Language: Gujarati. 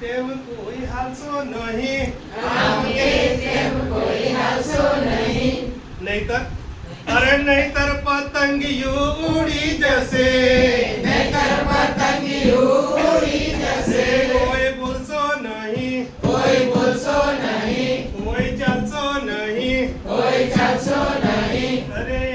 તેમ કોઈ હાલશો નહીં. આમ કે તેમ કોઈ હાલશો નહીં. નહીતર અરે નહીતર પતંગિયું ઉડી જશે. નહીંતર પતંગિયું ઉડી જશે. કોઈ બોલશો નહીં. કોઈ બોલશો નહીં. કોઈ ચાલશો નહીં. કોઈ ચાલશો નહીં. અરે